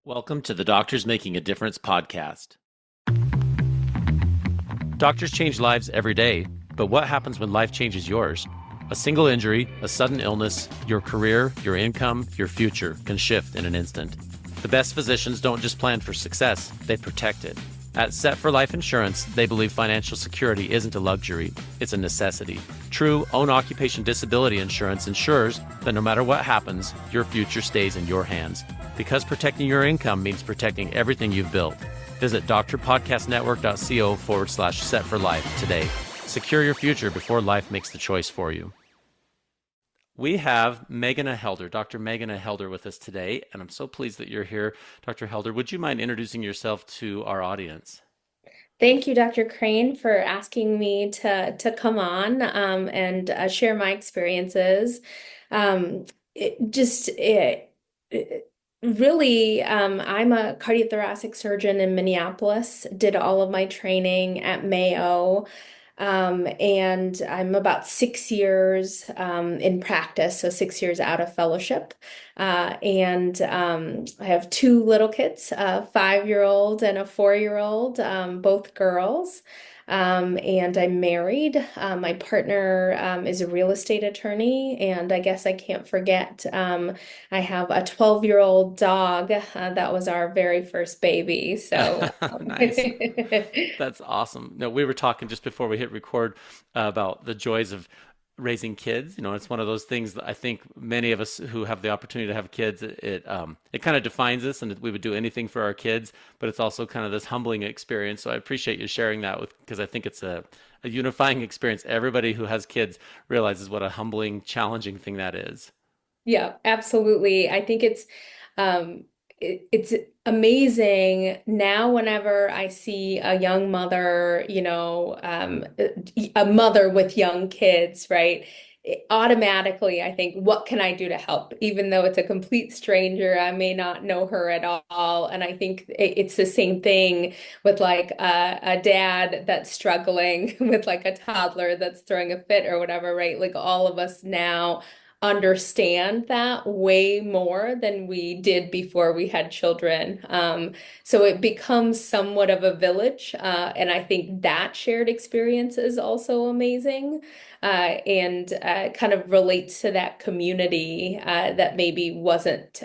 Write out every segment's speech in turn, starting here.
Welcome to the Doctors Making a Difference podcast. Doctors change lives every day, but what happens when life changes yours? A single injury, a sudden illness, your career, your income, your future can shift in an instant. The best physicians don't just plan for success, they protect it. At Set for Life Insurance, they believe financial security isn't a luxury, it's a necessity. True own occupation disability insurance ensures that no matter what happens, your future stays in your hands. Because protecting your income means protecting everything you've built. Visit drpodcastnetwork.co/set for life today. Secure your future before life makes the choice for you. We have Megana Helder, Dr. Megana Helder with us today, and I'm so pleased that you're here. Dr. Helder, would you mind introducing yourself to our audience? Thank you, Dr. Crane, for asking me to come on and share my experiences. Um, it just it, really, I'm a cardiothoracic surgeon in Minneapolis, did all of my training at Mayo. And I'm about 6 years in practice, so 6 years out of fellowship. And I have two little kids, a 5-year-old and a 4-year-old, both girls. And I'm married. My partner is a real estate attorney, and I guess I can't forget I have a 12-year-old dog. That was our very first baby. So Nice. That's awesome. No, we were talking just before we hit record about the joys of raising kids. It's one of those things that I think many of us who have the opportunity to have kids, it kind of defines us, and we would do anything for our kids. But it's also kind of this humbling experience. So I appreciate you sharing that because I think it's a unifying experience. Everybody who has kids realizes what a humbling, challenging thing that is. Yeah, absolutely. I think um it's amazing now whenever I see a young mother, a mother with young kids, right? Automatically, I think, what can I do to help? Even though it's a complete stranger, I may not know her at all. And I think it's the same thing with like a dad that's struggling with like a toddler that's throwing a fit or whatever, right? Like all of us now understand that way more than we did before we had children. So it becomes somewhat of a village. And I think that shared experience is also amazing and kind of relates to that community that maybe wasn't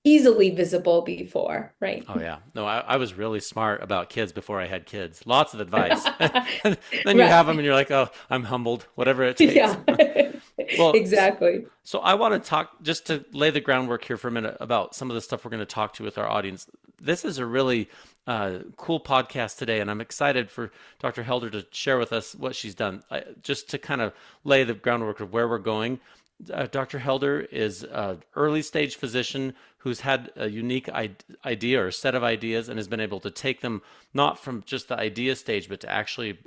easily visible before, right? Oh yeah. No, I was really smart about kids before I had kids. Lots of advice. And then you have Right. them and you're like, oh, I'm humbled, whatever it takes. Yeah. Well, Exactly. so I want to talk just to lay the groundwork here for a minute about some of the stuff we're going to talk to with our audience. This is a really cool podcast today, and I'm excited for Dr. Helder to share with us what she's done. Just to kind of lay the groundwork of where we're going. Dr. Helder is an early stage physician who's had a unique idea or a set of ideas and has been able to take them not from just the idea stage, but to actually,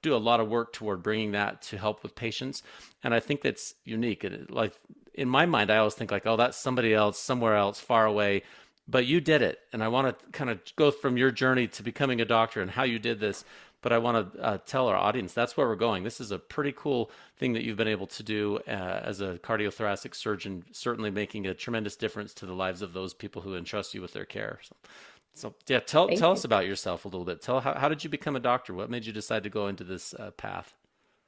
do a lot of work toward bringing that to help with patients. And I think that's unique. Like in my mind, I always think like, oh, that's somebody else, somewhere else, far away. But you did it, and I want to kind of go from your journey to becoming a doctor and how you did this. But I want to tell our audience that's where we're going. This is a pretty cool thing that you've been able to do as a cardiothoracic surgeon, certainly making a tremendous difference to the lives of those people who entrust you with their care. So yeah, Thank tell you. us about yourself a little bit. Tell how did you become a doctor? What made you decide to go into this path?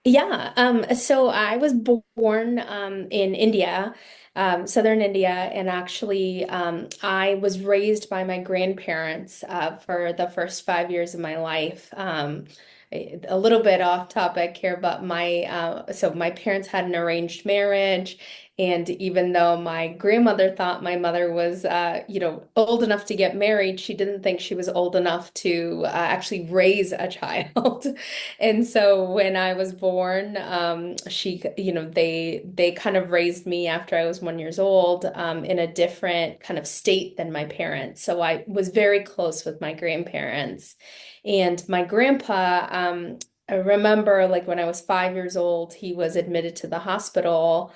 Yeah, so I was born in India, southern India, and actually I was raised by my grandparents for the first 5 years of my life. A little bit off topic here, but my parents had an arranged marriage, and even though my grandmother thought my mother was old enough to get married, she didn't think she was old enough to actually raise a child. And so when I was born, they kind of raised me after I was 1 years old, in a different kind of state than my parents. So I was very close with my grandparents. And my grandpa, I remember like when I was 5 years old, he was admitted to the hospital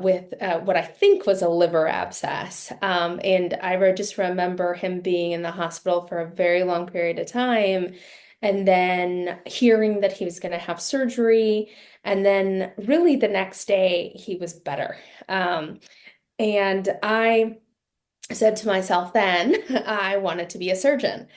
with what I think was a liver abscess. And just remember him being in the hospital for a very long period of time, and then hearing that he was going to have surgery. And then, really, the next day, he was better. And I said to myself then I wanted to be a surgeon.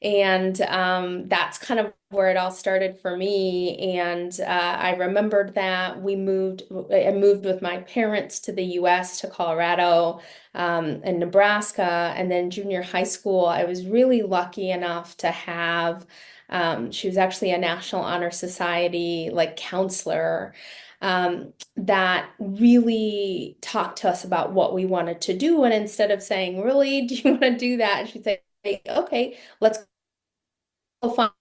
And that's kind of where it all started for me. And I remembered that I moved with my parents to the US, to Colorado and Nebraska. And then junior high school, I was really lucky enough to have, she was actually a National Honor Society like counselor. That really talked to us about what we wanted to do. And instead of saying, really, do you want to do that? She'd say, okay, let's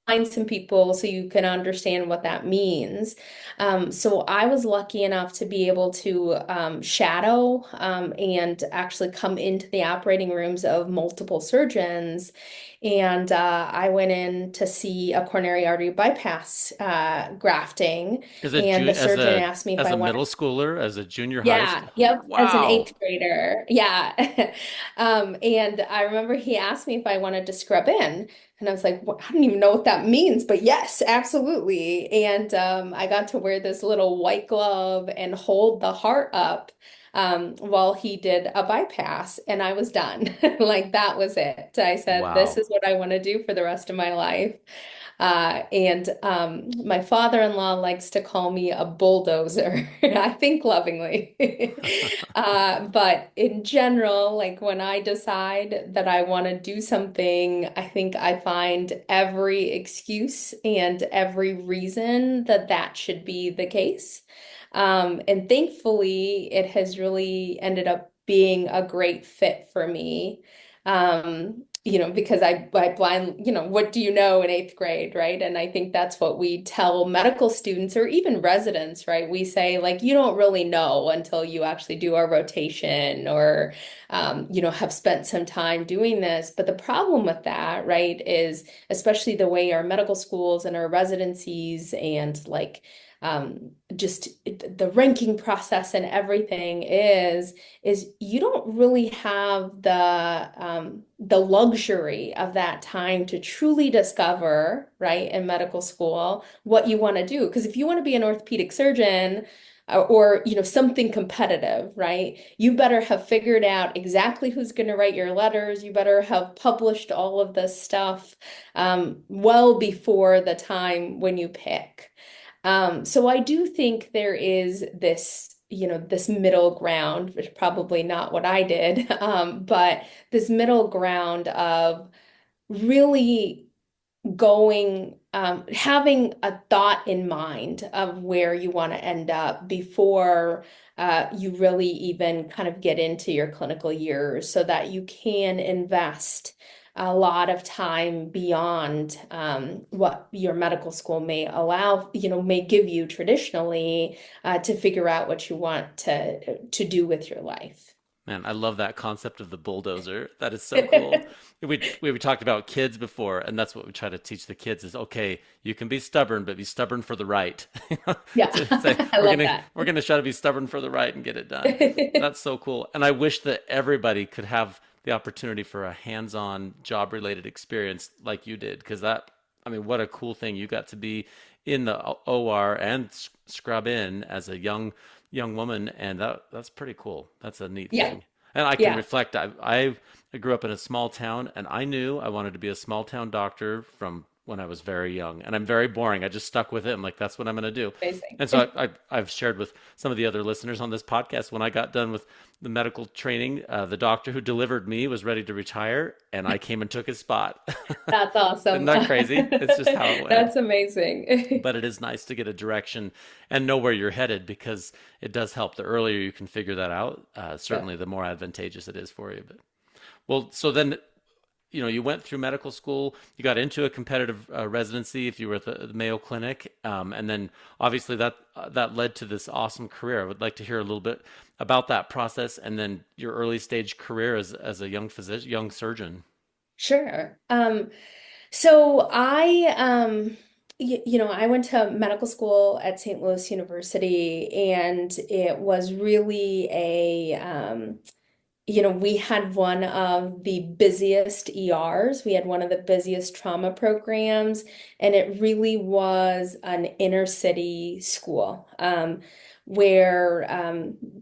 find some people so you can understand what that means. So I was lucky enough to be able to shadow and actually come into the operating rooms of multiple surgeons. And I went in to see a coronary artery bypass grafting, As a and the surgeon asked me if as I a wanted. middle schooler, as a junior high Yeah, school. yep, as an Wow. eighth grader. Yeah. And I remember he asked me if I wanted to scrub in. And I was like, "What? I don't even know what that means, but yes, absolutely." And I got to wear this little white glove and hold the heart up while he did a bypass, and I was done. Like that was it. I said, "This Wow. is what I want to do for the rest of my life." And my father-in-law likes to call me a bulldozer, I think lovingly. But in general, like when I decide that I want to do something, I think I find every excuse and every reason that that should be the case. And thankfully, it has really ended up being a great fit for me. Because I blind, what do you know in eighth grade, right? And I think that's what we tell medical students or even residents, right? We say, like, you don't really know until you actually do a rotation or, have spent some time doing this. But the problem with that, right, is especially the way our medical schools and our residencies and like, just the ranking process and everything is you don't really have the luxury of that time to truly discover, right, in medical school what you want to do. Because if you want to be an orthopedic surgeon or something competitive, right, you better have figured out exactly who's going to write your letters. You better have published all of this stuff well before the time when you pick. So I do think there is this middle ground, which probably not what I did, but this middle ground of really having a thought in mind of where you want to end up before you really even kind of get into your clinical years so that you can invest a lot of time beyond what your medical school may allow, may give you traditionally to figure out what you want to do with your life. Man, I love that concept of the bulldozer. That is so cool. We talked about kids before, and that's what we try to teach the kids is okay, you can be stubborn, but be stubborn for the right. Yeah, To say I love that. we're gonna try to be stubborn for the right and get it done. That's so cool. And I wish that everybody could have the opportunity for a hands-on job-related experience like you did, because I mean, what a cool thing. You got to be in the OR and scrub in as a young woman, and that's pretty cool. That's a neat Yeah, thing. And I can yeah. reflect. I grew up in a small town, and I knew I wanted to be a small town doctor from when I was very young. And I'm very boring. I just stuck with it. I'm like, that's what I'm going to do. Amazing. And so I've shared with some of the other listeners on this podcast when I got done with the medical training, the doctor who delivered me was ready to retire, and I came and took his spot. That's Isn't awesome. that crazy? It's just how it went. That's amazing. But it is nice to get a direction and know where you're headed because it does help. The earlier you can figure that out, Yeah. certainly the more advantageous it is for you. But well, so then you went through medical school, you got into a competitive residency if you were at the Mayo Clinic, and then obviously that led to this awesome career. I would like to hear a little bit about that process and then your early stage career as a young physician, young surgeon. Sure. So I went to medical school at St. Louis University, and it was really we had one of the busiest ERs. We had one of the busiest trauma programs, and it really was an inner city school. where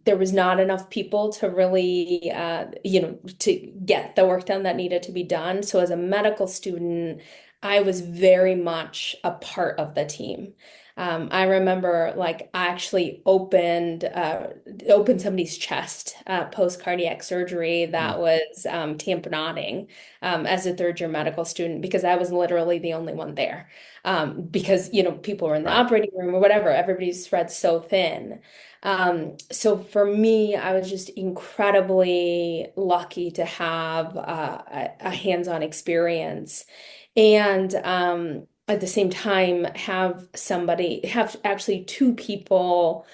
there was not enough people to really, to get the work done that needed to be done. So as a medical student, I was very much a part of the team. I remember like I actually opened somebody's chest post cardiac surgery Mm, that was tamponading as a third year medical student because I was literally the only one there. Because people were in the right. operating room or whatever, everybody's spread so thin. So for me, I was just incredibly lucky to have a hands-on experience and at the same time have actually two people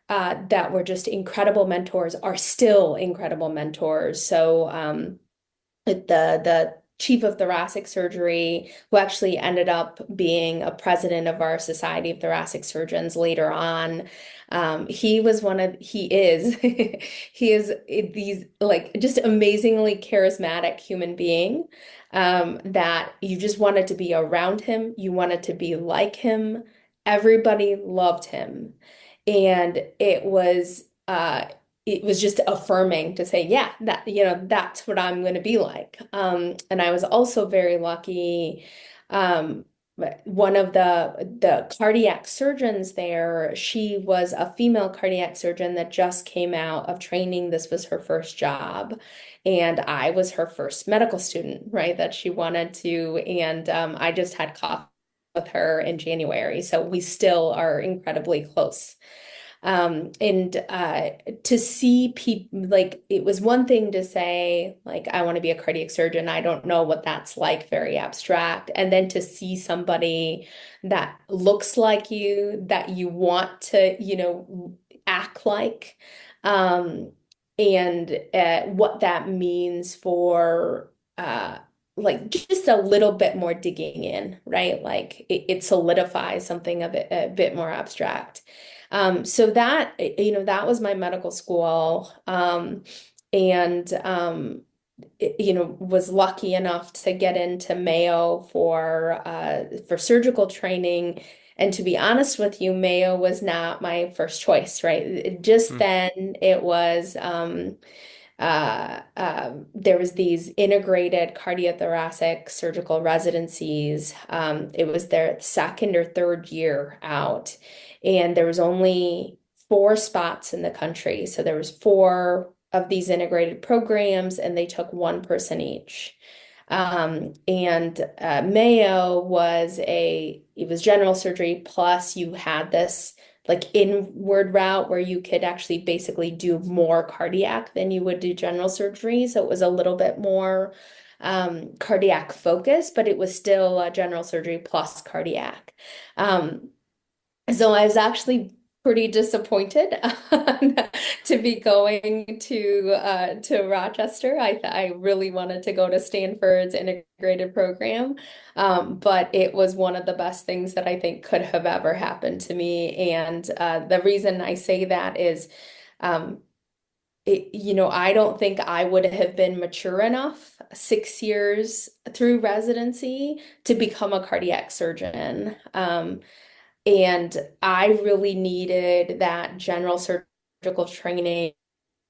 that were just incredible mentors, are still incredible mentors. So the chief of thoracic surgery, who actually ended up being a president of our Society of Thoracic Surgeons later on. He is, he is these like just amazingly charismatic human being that you just wanted to be around him. You wanted to be like him. Everybody loved him. And it was just affirming to say, yeah, that's what I'm going to be like. And I was also very lucky. Um, One of the cardiac surgeons there, she was a female cardiac surgeon that just came out of training. This was her first job, and I was her first medical student, right? That she wanted to, and I just had coffee with her in January, so we still are incredibly close. And to see people like it was one thing to say, like, I want to be a cardiac surgeon. I don't know what that's like, very abstract. And then to see somebody that looks like you, that you want to, act like, um, and what that means for like just a little bit more digging in, right? Like it solidifies something a bit more abstract. So that was my medical school. And was lucky enough to get into Mayo for surgical training. And to be honest with you, Mayo was not my first choice, right? Just Mm, then it was there was these integrated cardiothoracic surgical residencies. It was their second or third year out, and there was only four spots in the country. So there was four of these integrated programs, and they took one person each. And Mayo it was general surgery plus you had this like inward route where you could actually basically do more cardiac than you would do general surgery. So it was a little bit more cardiac focused, but it was still general surgery plus cardiac. Um, so I was actually pretty disappointed to be going to Rochester. I really wanted to go to Stanford's integrated program, but it was one of the best things that I think could have ever happened to me. And the reason I say that is, um, I don't think I would have been mature enough 6 years through residency to become a cardiac surgeon. And I really needed that general surgical training,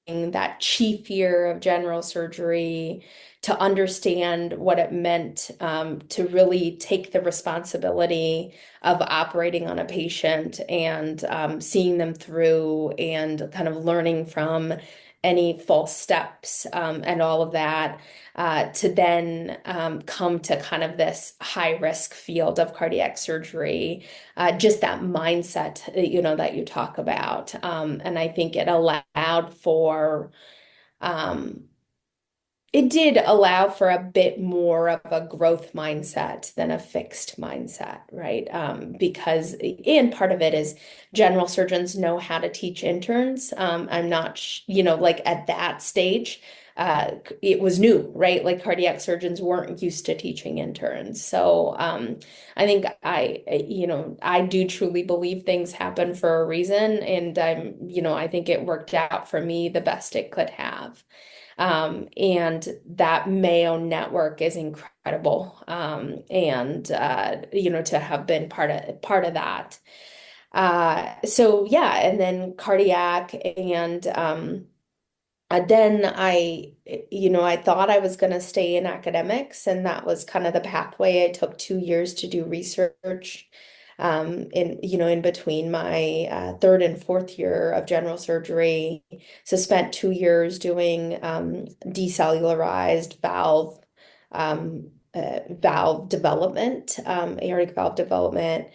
that chief year of general surgery, to understand what it meant to really take the responsibility of operating on a patient and seeing them through and kind of learning from any false steps and all of that. To then come to kind of this high risk field of cardiac surgery, just that mindset, that you talk about. And I think um, it did allow for a bit more of a growth mindset than a fixed mindset, right? And part of it is general surgeons know how to teach interns. I'm not, like at that stage, it was new, right? Like cardiac surgeons weren't used to teaching interns. So I think I do truly believe things happen for a reason. And I think it worked out for me the best it could have. And that Mayo network is incredible. And to have been part of that. So yeah, and then cardiac and then I thought I was going to stay in academics, and that was kind of the pathway. I took 2 years to do research, in between my third and fourth year of general surgery. So spent 2 years doing decellularized valve development, aortic valve development,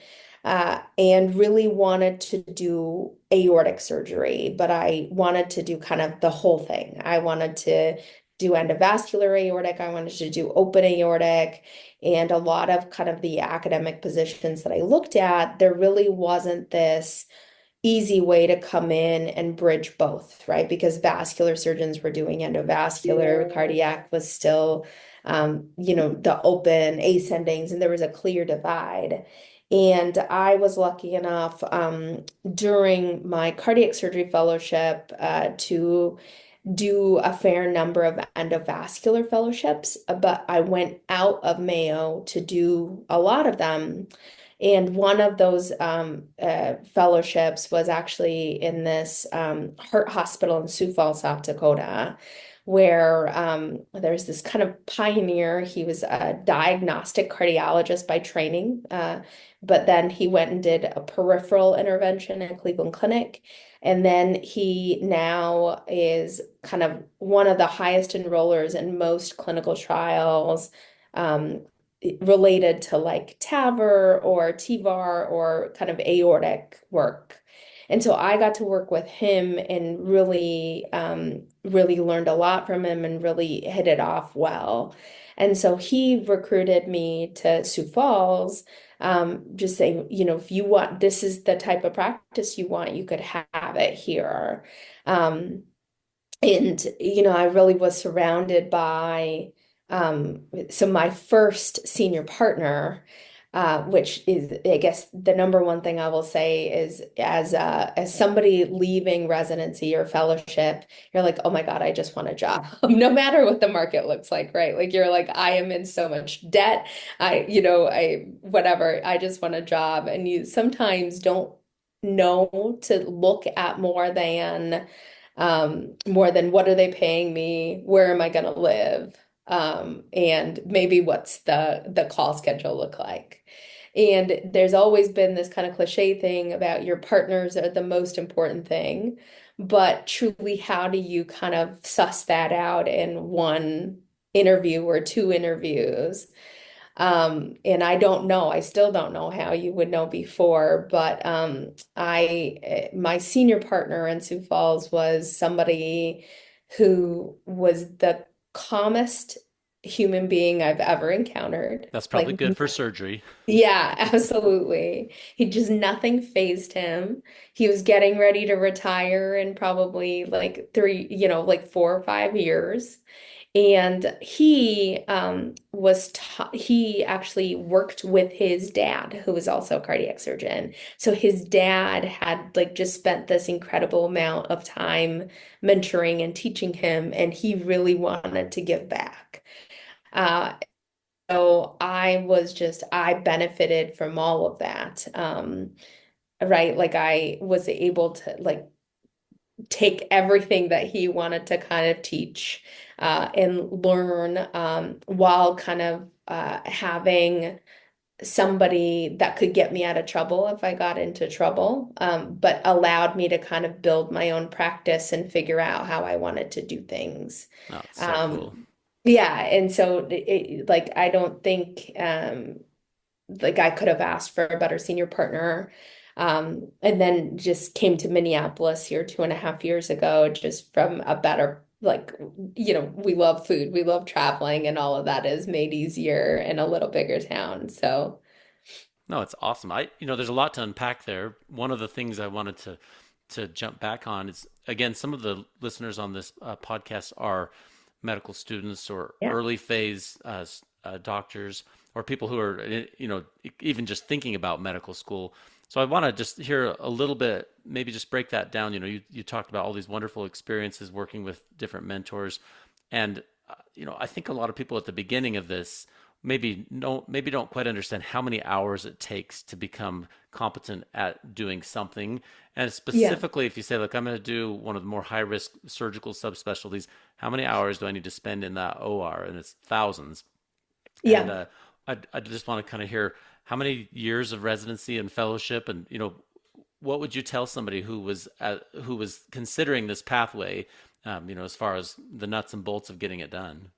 and really wanted to do aortic surgery, but I wanted to do kind of the whole thing. I wanted to do endovascular aortic, I wanted to do open aortic, and a lot of kind of the academic positions that I looked at, there really wasn't this easy way to come in and bridge both, right? Because vascular surgeons were doing endovascular, cardiac was still, the open ascendings, and there was a clear divide. And I was lucky enough during my cardiac surgery fellowship to do a fair number of endovascular fellowships, but I went out of Mayo to do a lot of them. And one of those fellowships was actually in this heart hospital in Sioux Falls, South Dakota, where there's this kind of pioneer. He was a diagnostic cardiologist by training, but then he went and did a peripheral intervention in Cleveland Clinic. And then he now is kind of one of the highest enrollers in most clinical trials. Related to like TAVR or TVAR or kind of aortic work. And so I got to work with him and really learned a lot from him and really hit it off well. And so he recruited me to Sioux Falls, just saying, if you want, this is the type of practice you want, you could have it here. Um, and, I really was surrounded by, so my first senior partner, which is, I guess, the number one thing I will say is as somebody leaving residency or fellowship, you're like, oh my God, I just want a job. No matter what the market looks like, right? Like you're like, I am in so much debt. Whatever, I just want a job. And you sometimes don't know to look at more than what are they paying me? Where am I going to live? And maybe what's the call schedule look like? And there's always been this kind of cliche thing about your partners are the most important thing, but truly, how do you kind of suss that out in one interview or two interviews? And I don't know, I still don't know how you would know before, but my senior partner in Sioux Falls was somebody who was the calmest human being I've ever encountered. That's Like, probably good for surgery. yeah, absolutely. Nothing fazed him. He was getting ready to retire in probably like like 4 or 5 years. And he actually worked with his dad, who was also a cardiac surgeon. So his dad had like just spent this incredible amount of time mentoring and teaching him, and he really wanted to give back. Uh, so I benefited from all of that. Right? Like I was able to like take everything that he wanted to kind of teach and learn while kind of having somebody that could get me out of trouble if I got into trouble, but allowed me to kind of build my own practice and figure out how I wanted to do things. Oh, it's so Um, cool. yeah, and so like I don't think like I could have asked for a better senior partner. And then just came to Minneapolis here 2.5 years ago, just from a better, like, we love food, we love traveling, and all of that is made easier in a little bigger town. So, No, it's awesome. There's a lot to unpack there. One of the things I wanted to jump back on is, again, some of the listeners on this podcast are medical students or yeah. early phase doctors or people who are, even just thinking about medical school. So I want to just hear a little bit, maybe just break that down. You talked about all these wonderful experiences working with different mentors. And, I think a lot of people at the beginning of this maybe don't quite understand how many hours it takes to become competent at doing something. And Yeah. specifically, if you say, look, I'm going to do one of the more high risk surgical subspecialties, how many hours do I need to spend in that OR? And it's thousands. And Yeah. I just want to kind of hear how many years of residency and fellowship, and what would you tell somebody who was considering this pathway, as far as the nuts and bolts of getting it done?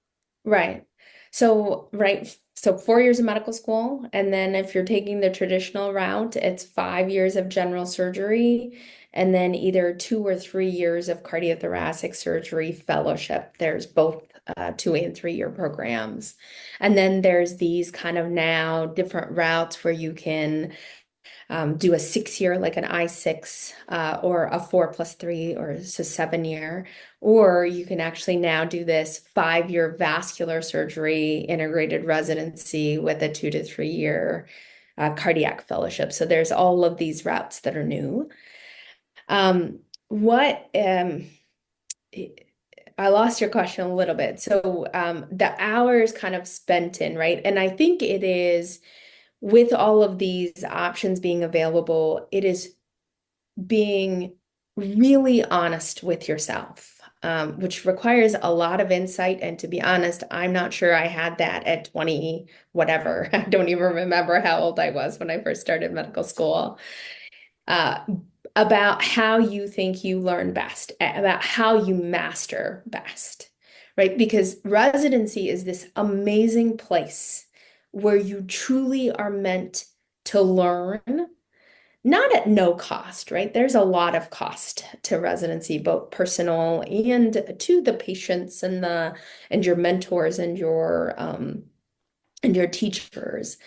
Right. So 4 years of medical school, and then if you're taking the traditional route, it's 5 years of general surgery, and then either 2 or 3 years of cardiothoracic surgery fellowship. There's both 2 and 3 year programs. And then there's these kind of now different routes where you can do a 6 year, like an I6, or a 4+3, or so 7 year. Or you can actually now do this 5 year vascular surgery integrated residency with a 2 to 3 year cardiac fellowship. So there's all of these routes that are new. What I lost your question a little bit. So the hours kind of spent in, right? And I think it is with all of these options being available, it is being really honest with yourself, which requires a lot of insight. And to be honest, I'm not sure I had that at 20, whatever. I don't even remember how old I was when I first started medical school. Uh, about how you think you learn best, about how you master best, right? Because residency is this amazing place where you truly are meant to learn, not at no cost, right? There's a lot of cost to residency, both personal and to the patients and your mentors and your teachers.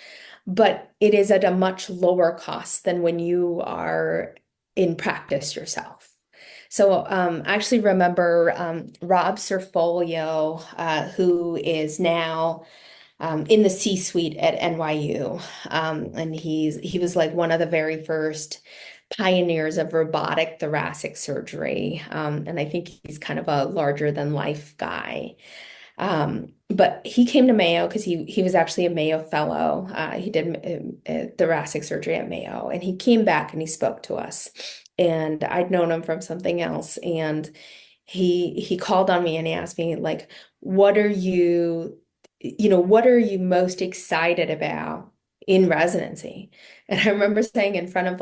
But it is at a much lower cost than when you are in practice yourself. So I actually remember Rob Serfolio, who is now in the C-suite at NYU. And he was like one of the very first pioneers of robotic thoracic surgery. And I think he's kind of a larger than life guy. But he came to Mayo because he was actually a Mayo fellow. He did thoracic surgery at Mayo, and he came back and he spoke to us. And I'd known him from something else, and he called on me and he asked me like, "What are what are you most excited about in residency?" And I remember saying in front of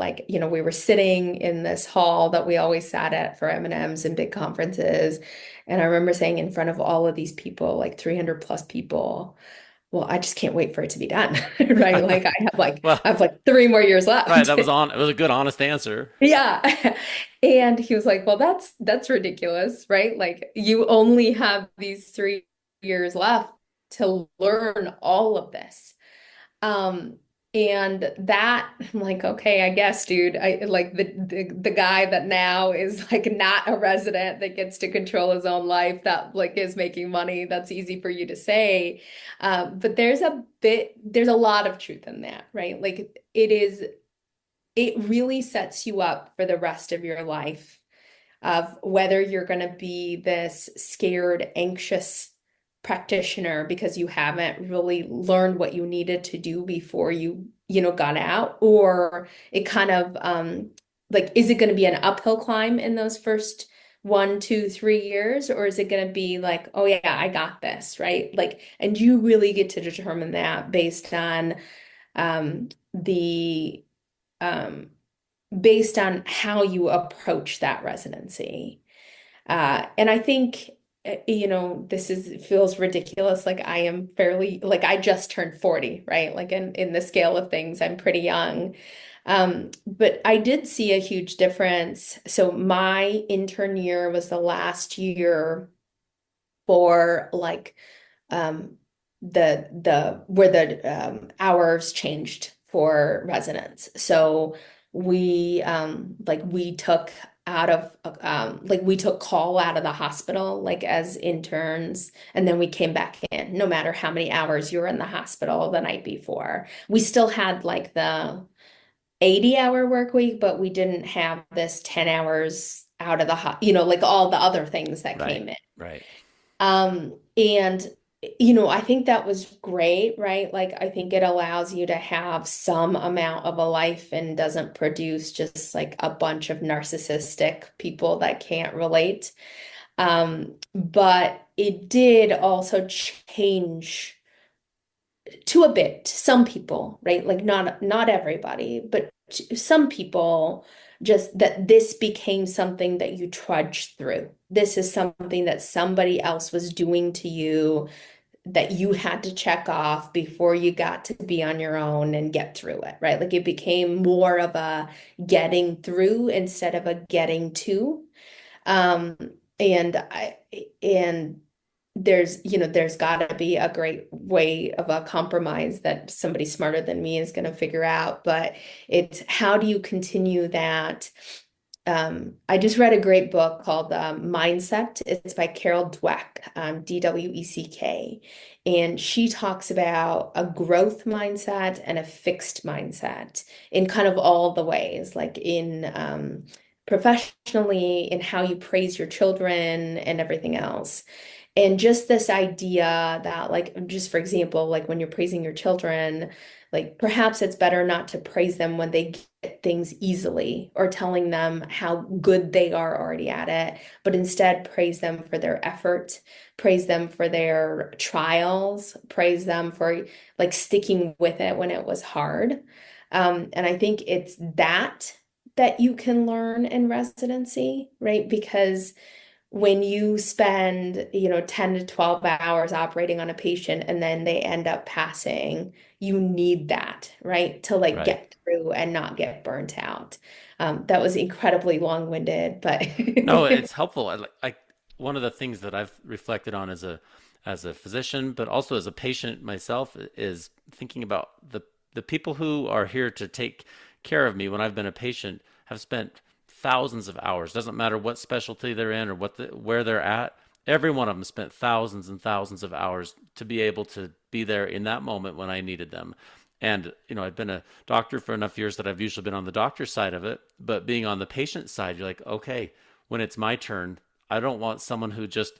we were sitting in this hall that we always sat at for M&Ms and big conferences. And I remember saying in front of all of these people, like 300 plus people, well, I just can't wait for it to be done. Right? Like Well, I have like 3 more years right, left. it was a good honest answer. Yeah. And he was like, well, that's ridiculous, right? Like you only have these 3 years left to learn all of this. Um, and that I'm like, okay, I guess, dude, I like the guy that now is like not a resident that gets to control his own life, that like is making money. That's easy for you to say. But there's a lot of truth in that, right? Like it really sets you up for the rest of your life of whether you're going to be this scared, anxious practitioner because you haven't really learned what you needed to do before you got out, or it kind of like, is it going to be an uphill climb in those first 1, 2, 3 years, or is it going to be like, oh yeah, I got this, right? Like, and you really get to determine that um, the um, based on how you approach that residency. And I think, this feels ridiculous. Like I am fairly, like I just turned 40, right? Like in the scale of things, I'm pretty young. But I did see a huge difference. So my intern year was the last year for like um, the where the hours changed for residents. So we took out of we took call out of the hospital like as interns, and then we came back in no matter how many hours you were in the hospital the night before. We still had like the 80-hour work week, but we didn't have this 10 hours out of the like all the other things that Right, came in. right. And I think that was great, right? Like, I think it allows you to have some amount of a life and doesn't produce just like a bunch of narcissistic people that can't relate. But it did also change to a bit some people, right? Like not everybody, but some people just that this became something that you trudged through. This is something that somebody else was doing to you that you had to check off before you got to be on your own and get through it, right? Like it became more of a getting through instead of a getting to. Um, and I and there's got to be a great way of a compromise that somebody smarter than me is going to figure out. But it's how do you continue that? I just read a great book called Mindset. It's by Carol Dweck, Dweck, and she talks about a growth mindset and a fixed mindset in kind of all the ways, like in professionally, in how you praise your children and everything else. And just this idea that, like, just for example, like when you're praising your children, like perhaps it's better not to praise them when they get things easily or telling them how good they are already at it, but instead praise them for their effort, praise them for their trials, praise them for like sticking with it when it was hard. And I think it's that you can learn in residency, right? Because when you spend, 10 to 12 hours operating on a patient and then they end up passing, you need that, right? To like Right. get through and not get burnt out. That was incredibly long-winded, but No, it's helpful. One of the things that I've reflected on as a physician, but also as a patient myself, is thinking about the people who are here to take care of me when I've been a patient have spent thousands of hours. Doesn't matter what specialty they're in or where they're at. Every one of them spent thousands and thousands of hours to be able to be there in that moment when I needed them. And, I've been a doctor for enough years that I've usually been on the doctor side of it, but being on the patient side, you're like, okay, when it's my turn, I don't want someone who just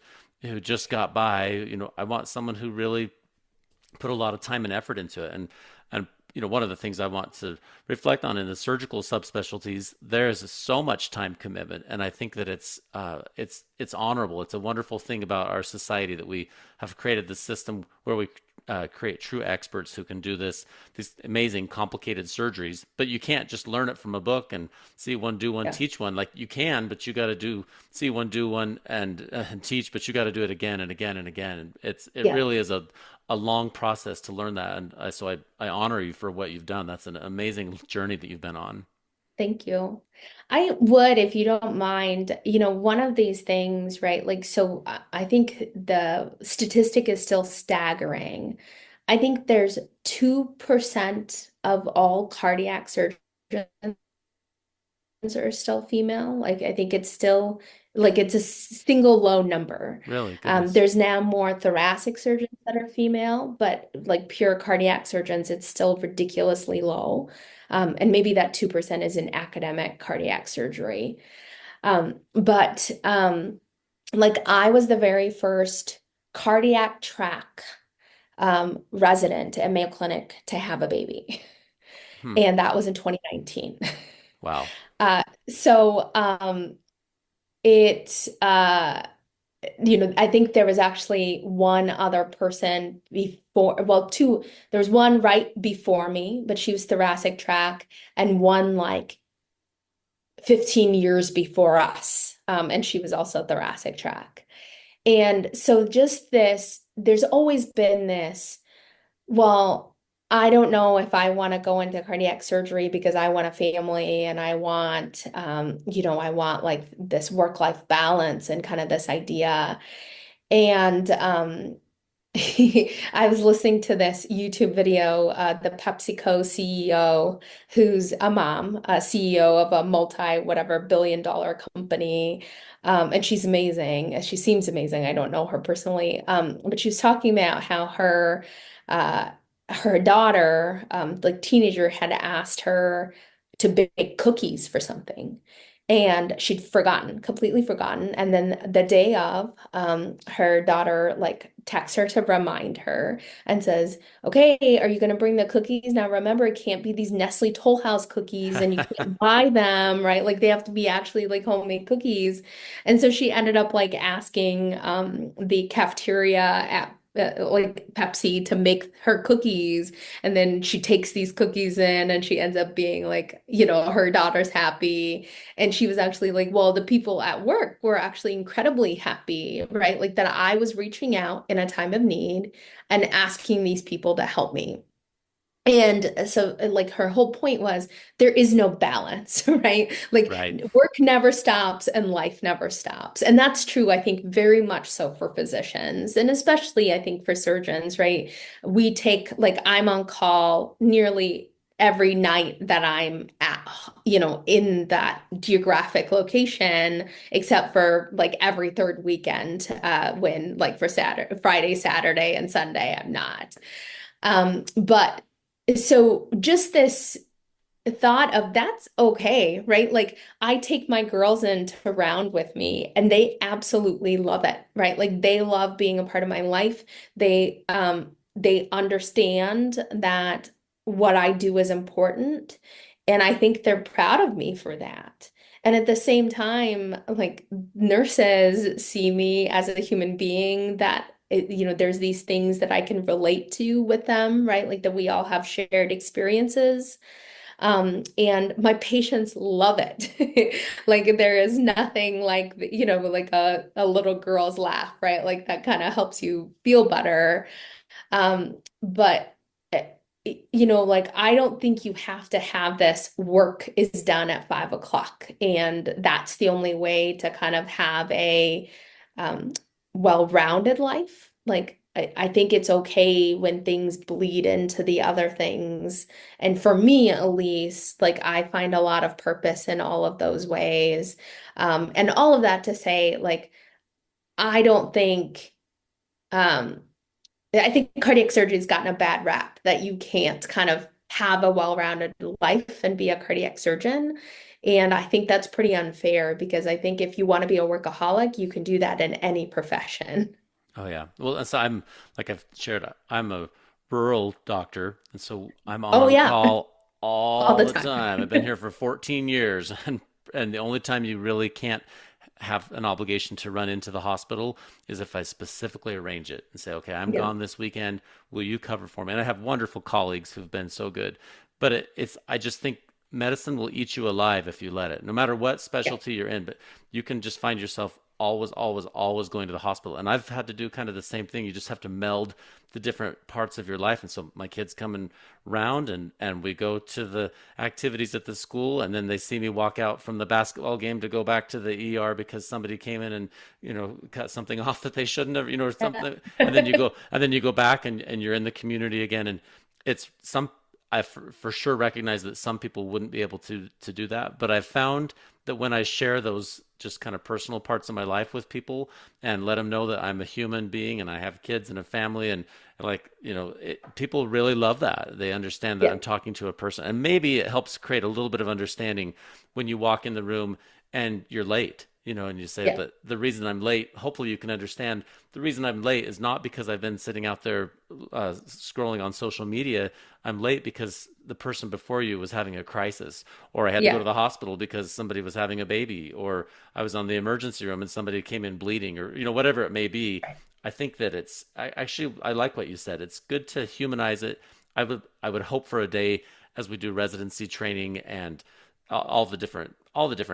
got by. I want someone who really put a lot of time and effort into it. And one of the things I want to reflect on in the surgical subspecialties, there is so much time commitment, and I think that it's honorable. It's a wonderful thing about our society that we have created this system where we create true experts who can do these amazing complicated surgeries. But you can't just learn it from a book and see one, do one, yeah, teach one. Like you can, but you got to see one, do one, and teach. But you got to do it again and again and again. And it yeah. really is a long process to learn that. And so I honor you for what you've done. That's an amazing journey that you've been on. Thank you. I would, if you don't mind, one of these things, right? Like, so I think the statistic is still staggering. I think there's 2% of all cardiac surgeons are still female. Like, I think it's still like it's a single low number. Really, goodness. There's now more thoracic surgeons that are female, but like pure cardiac surgeons, it's still ridiculously low. And maybe that 2% is in academic cardiac surgery. But like I was the very first cardiac track resident at Mayo Clinic to have a baby. Hmm. And that was in 2019. Wow. So it I think there was actually one other person before, well, two, there was one right before me, but she was thoracic track, and one like 15 years before us. And she was also thoracic track. And so just this, there's always been this, well, I don't know if I want to go into cardiac surgery because I want a family and I want like this work-life balance and kind of this idea. And I was listening to this YouTube video, the PepsiCo CEO, who's a mom, a CEO of a multi whatever billion-dollar company. And she's amazing. She seems amazing. I don't know her personally. But she was talking about how uh, her daughter, like teenager, had asked her to bake cookies for something. And she'd forgotten, completely forgotten. And then the day of, her daughter like texts her to remind her and says, "Okay, are you going to bring the cookies? Now remember, it can't be these Nestle Toll House cookies and you can't buy them, right? Like they have to be actually like homemade cookies." And so she ended up like asking the cafeteria at like Pepsi to make her cookies, and then she takes these cookies in and she ends up being like, her daughter's happy. And she was actually like, well, the people at work were actually incredibly happy, right? Like that I was reaching out in a time of need and asking these people to help me. And so, like, her whole point was there is no balance, right? Like, Right. work never stops and life never stops. And that's true, I think, very much so for physicians, and especially, I think, for surgeons, right? We take, like, I'm on call nearly every night that I'm at, in that geographic location, except for like every third weekend, when, like, for Saturday, Friday, Saturday, and Sunday, I'm not. But so just this thought of that's okay, right? Like I take my girls in to round with me and they absolutely love it, right? Like they love being a part of my life. They understand that what I do is important, and I think they're proud of me for that. And at the same time, like nurses see me as a human being that there's these things that I can relate to with them, right? Like that we all have shared experiences. And my patients love it. Like there is nothing like, like a little girl's laugh, right? Like that kind of helps you feel better. But like I don't think you have to have this work is done at 5 o'clock, and that's the only way to kind of have a um, well-rounded life. Like I think it's okay when things bleed into the other things. And for me, at least, like I find a lot of purpose in all of those ways. And all of that to say, like, I don't think um, I think cardiac surgery has gotten a bad rap that you can't kind of have a well-rounded life and be a cardiac surgeon. And I think that's pretty unfair because I think if you want to be a workaholic, you can do that in any profession. Oh yeah. Well, so I'm like I've shared. I'm a rural doctor, and so I'm Oh on yeah, call all all the the time. time. I've been here for 14 years, and the only time you really can't have an obligation to run into the hospital is if I specifically arrange it and say, okay, I'm Yeah. gone this weekend. Will you cover for me? And I have wonderful colleagues who've been so good, but it's I just think medicine will eat you alive if you let it, no matter what Yeah. specialty you're in. But you can just find yourself always, always, always going to the hospital. And I've had to do kind of the same thing. You just have to meld the different parts of your life. And so my kids coming round and we go to the activities at the school, and then they see me walk out from the basketball game to go back to the ER because somebody came in and, cut something off that they shouldn't have, or something. And then you go back and you're in the community again. And it's some I for sure recognize that some people wouldn't be able to do that, but I've found that when I share those just kind of personal parts of my life with people and let them know that I'm a human being and I have kids and a family, and like, people really love that. They understand that Yeah. I'm talking to a person, and maybe it helps create a little bit of understanding when you walk in the room and you're late, and you say, Yeah. but the reason I'm late, hopefully you can understand the reason I'm late is not because I've been sitting out there scrolling on social media. I'm late because the person before you was having a crisis, or I had to go to Yeah. the hospital because somebody was having a baby, or I was on the emergency room and somebody came in bleeding, or whatever it may be. I think that I like what you said. It's good to humanize it. I would hope for a day as we do residency training and all the different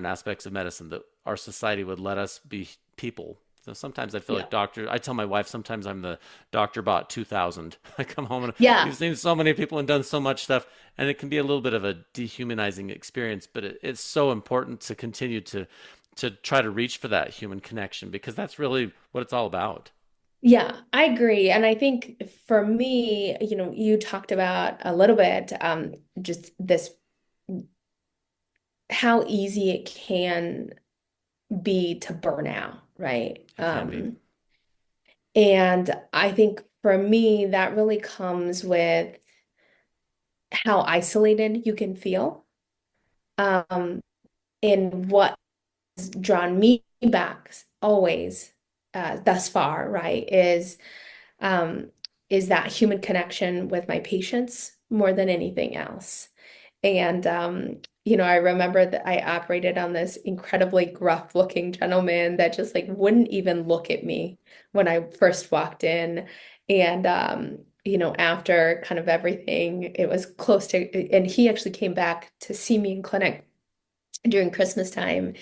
aspects of medicine that our society would let us be people. So sometimes I feel Yeah. like doctor. I tell my wife sometimes I'm the doctor bot 2000. I come home and Yeah. you've seen so many people and done so much stuff, and it can be a little bit of a dehumanizing experience. But it's so important to continue to try to reach for that human connection, because that's really what it's all about. Yeah, I agree. And I think for me, you talked about a little bit, just this, how easy it can be to burn out, right? It can be. And I think for me, that really comes with how isolated you can feel. and what has drawn me back always, thus far, right, um, is that human connection with my patients more than anything else. And I remember that I operated on this incredibly gruff looking gentleman that just like wouldn't even look at me when I first walked in. And after kind of everything, it was close to, and he actually came back to see me in clinic during Christmas time.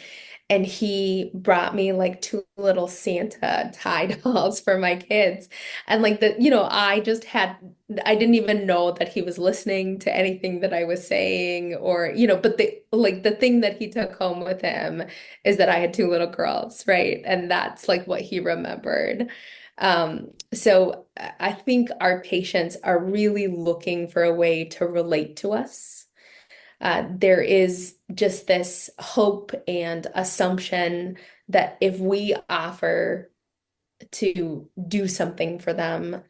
And he brought me like two little Santa tie dolls for my kids. And like I didn't even know that he was listening to anything that I was saying or, but the thing that he took home with him is that I had two little girls, right? And that's like what he remembered. So I think our patients are really looking for a way to relate to us. There is just this hope and assumption that if we offer to do something for them,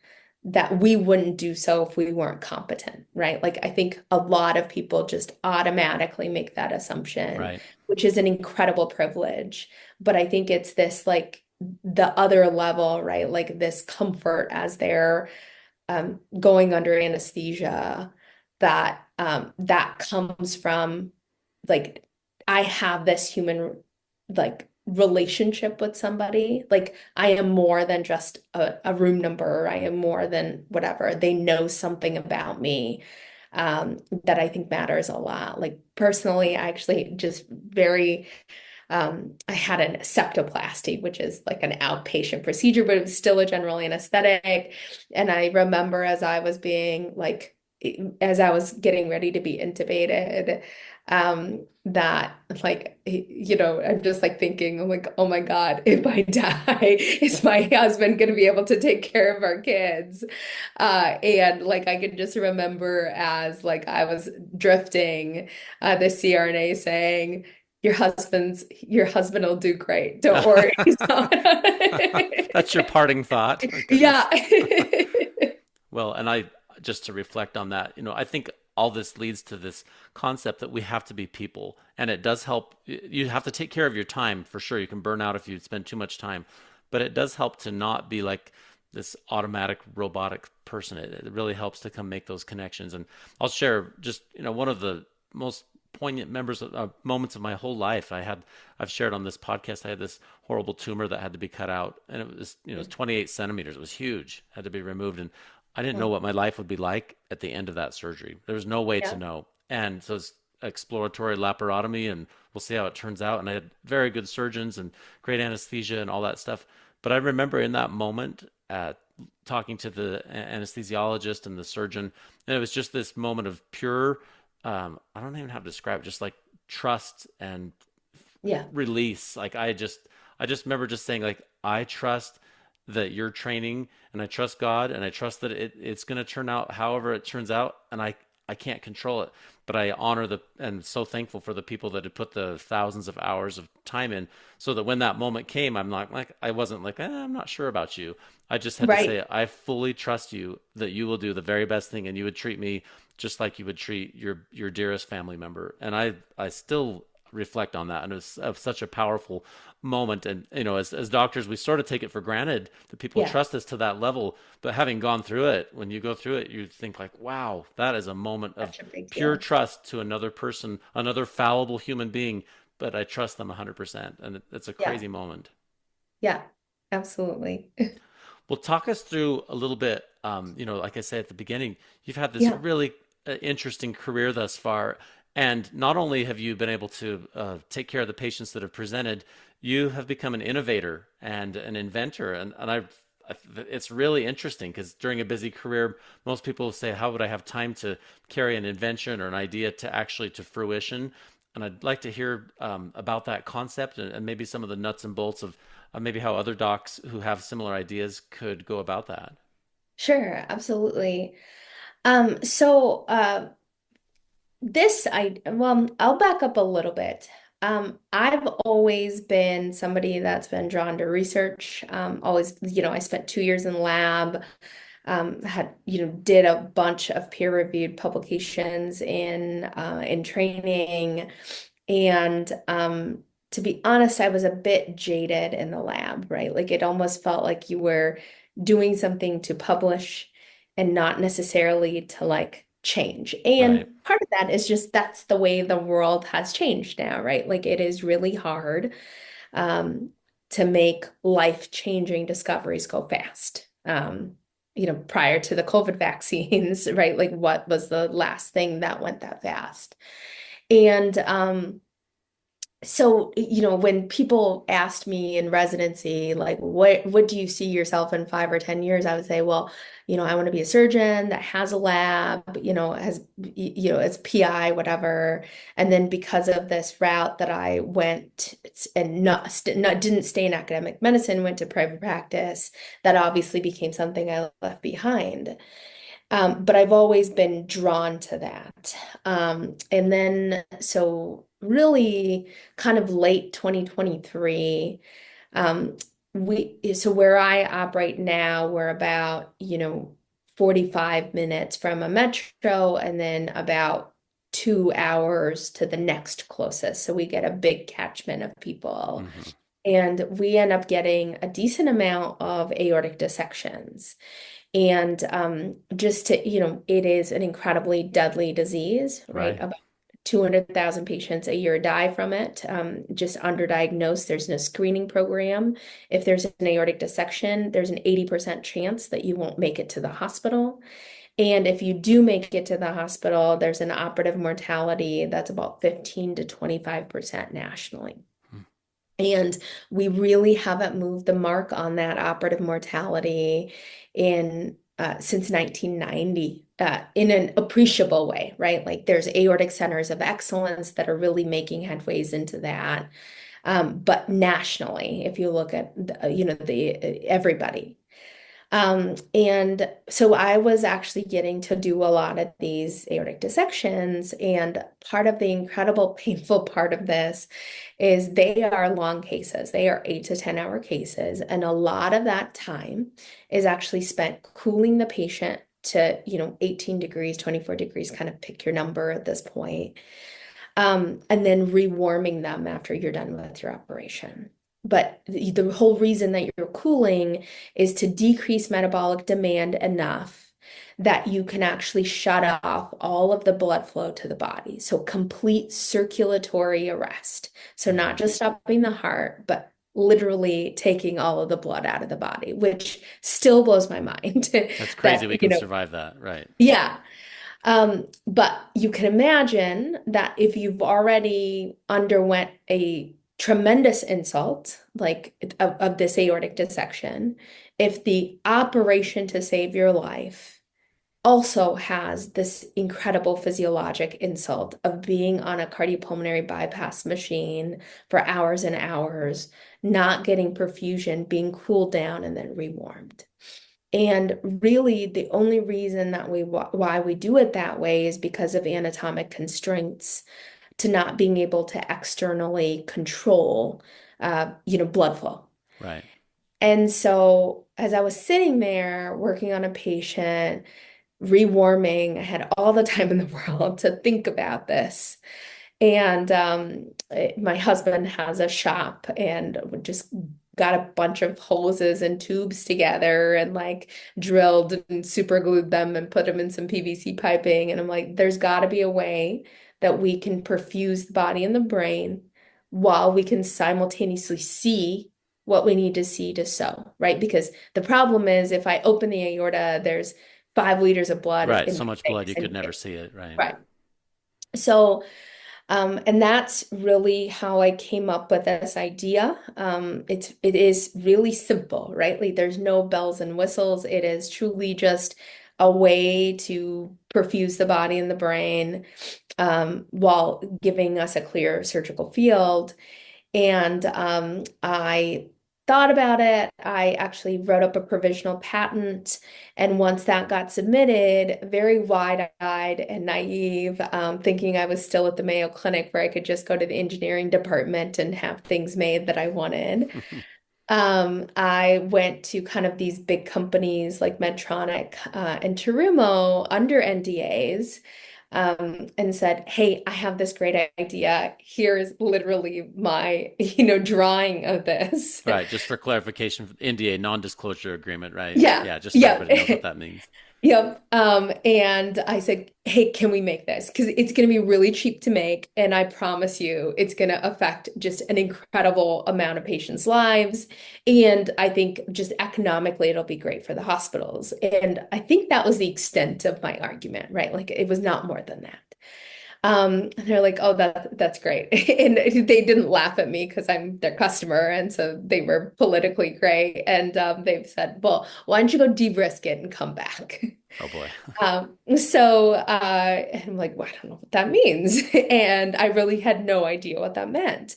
that we wouldn't do so if we weren't competent, right? Like I think a lot of people just automatically make that assumption, Right. which is an incredible privilege. But I think it's this like the other level, right? Like this comfort as they're going under anesthesia that comes from like I have this human like relationship with somebody. Like I am more than just a room number. I am more than whatever. They know something about me that I think matters a lot. Like personally, I actually just very I had an septoplasty, which is like an outpatient procedure, but it was still a general anesthetic. And I remember as I was getting ready to be intubated, that like, I'm just like thinking, I'm like, oh my God, if I die, is my husband going to be able to take care of our kids? And like, I can just remember as like I was drifting, the CRNA saying, your husband will do great. Don't worry. That's your parting thought. Oh, Yeah. goodness. Well, and I just to reflect on that, I think all this leads to this concept that we have to be people, and it does help. You have to take care of your time for sure. You can burn out if you spend too much time, but it does help to not be like this automatic robotic person. It really helps to come make those connections. And I'll share just, one of the most poignant moments of my whole life. I've shared on this podcast. I had this horrible tumor that had to be cut out, and it was 28 centimeters. It was huge, had to be removed, and I didn't know what my life would be like at the end of that surgery. There was no way to Yeah. know. And so it's exploratory laparotomy, and we'll see how it turns out. And I had very good surgeons and great anesthesia and all that stuff. But I remember in that moment talking to the anesthesiologist and the surgeon, and it was just this moment of pure, I don't even know how to describe it, just like trust and Yeah. release. Like I just remember just saying like, I trust that you're training, and I trust God, and I trust that it's going to turn out however it turns out. And I can't control it, but I honor and so thankful for the people that had put the thousands of hours of time in, so that when that moment came, I'm not like, I wasn't like, I'm not sure about you. I just had to Right. say, I fully trust you that you will do the very best thing, and you would treat me just like you would treat your dearest family member. And I still reflect on that, and it's such a powerful moment. And as doctors, we sort of take it for granted that people Yeah. trust us to that level, but having gone through it, when you go through it, you think like, wow, that is a moment of Such a big pure deal. trust to another person, another fallible human being, but I trust them 100%. And it's a Yeah. crazy moment. Yeah. Absolutely. Well, talk us through a little bit. Like I said at the beginning, you've had this Yeah. really interesting career thus far. And not only have you been able to take care of the patients that have presented, you have become an innovator and an inventor. It's really interesting because during a busy career, most people say, how would I have time to carry an invention or an idea to fruition? And I'd like to hear about that concept, and maybe some of the nuts and bolts of maybe how other docs who have similar ideas could go about that. Sure. Absolutely. So I'll back up a little bit. I've always been somebody that's been drawn to research. Always, I spent 2 years in lab, did a bunch of peer-reviewed publications in training. And to be honest, I was a bit jaded in the lab, right? Like it almost felt like you were doing something to publish and not necessarily to like change. Right. And part of that is just that's the way the world has changed now, right? Like it is really hard um, to make life-changing discoveries go fast. Prior to the COVID vaccines, right? Like what was the last thing that went that fast? And when people asked me in residency, like, what do you see yourself in 5 or 10 years? I would say, well, I want to be a surgeon that has a lab, as PI, whatever. And then because of this route that I went and didn't stay in academic medicine, went to private practice, that obviously became something I left behind. But I've always been drawn to that. And then, so really kind of late 2023, so where I operate now, we're about, 45 minutes from a metro and then about 2 hours to the next closest. So we get a big catchment of people. Hmm. And we end up getting a decent amount of aortic dissections. And just to, it is an incredibly deadly disease, right? Right. About 200,000 patients a year die from it, just underdiagnosed. There's no screening program. If there's an aortic dissection, there's an 80% chance that you won't make it to the hospital. And if you do make it to the hospital, there's an operative mortality that's about 15 to 25% nationally. Hmm. And we really haven't moved the mark on that operative mortality in since 1990 in an appreciable way, right? Like there's aortic centers of excellence that are really making headways into that. But nationally, if you look at everybody, and so I was actually getting to do a lot of these aortic dissections. And part of the incredible painful part of this is they are long cases. They are 8 to 10 hour cases. And a lot of that time is actually spent cooling the patient to, 18 degrees, 24 degrees, kind of pick your number at this point. And then rewarming them after you're done with your operation. But the whole reason that you're cooling is to decrease metabolic demand enough that you can actually shut off all of the blood flow to the body. So complete circulatory arrest. So not Hmm. just stopping the heart, but literally taking all of the blood out of the body, which still blows my mind That's crazy that, we can survive that. Right. yeah. But you can imagine that if you've already underwent a tremendous insult, like of this aortic dissection, if the operation to save your life also has this incredible physiologic insult of being on a cardiopulmonary bypass machine for hours and hours, not getting perfusion, being cooled down and then rewarmed. And really, the only reason that why we do it that way is because of anatomic constraints to not being able to externally control, blood flow. Right. And so, as I was sitting there working on a patient, rewarming, I had all the time in the world to think about this. And my husband has a shop and we just got a bunch of hoses and tubes together and like drilled and super glued them and put them in some PVC piping. And I'm like, there's got to be a way that we can perfuse the body and the brain while we can simultaneously see what we need to see to sew, right? Because the problem is if I open the aorta, there's 5 liters of blood Right. in So my much blood face you could and never see it. Right. right. So and that's really how I came up with this idea. It is really simple, right? Like there's no bells and whistles. It is truly just a way to perfuse the body and the brain while giving us a clear surgical field. And I thought about it. I actually wrote up a provisional patent. And once that got submitted, very wide-eyed and naive, thinking I was still at the Mayo Clinic where I could just go to the engineering department and have things made that I wanted. I went to kind of these big companies like Medtronic and Terumo under NDAs and said, "Hey, I have this great idea. Here's literally my, drawing of this." Right. Just for clarification, NDA, non-disclosure agreement, right? Yeah, Yeah, just so yeah. everybody knows what that means. Yep. And I said, "Hey, can we make this? Because it's going to be really cheap to make, and I promise you, it's going to affect just an incredible amount of patients' lives. And I think just economically, it'll be great for the hospitals." And I think that was the extent of my argument, right? Like it was not more than that. And they're like, "Oh, that's great." And they didn't laugh at me because I'm their customer, and so they were politically great. And they've said, "Well, why don't you go de-risk it and come back?" Oh boy. I'm like, "Well, I don't know what that means." And I really had no idea what that meant.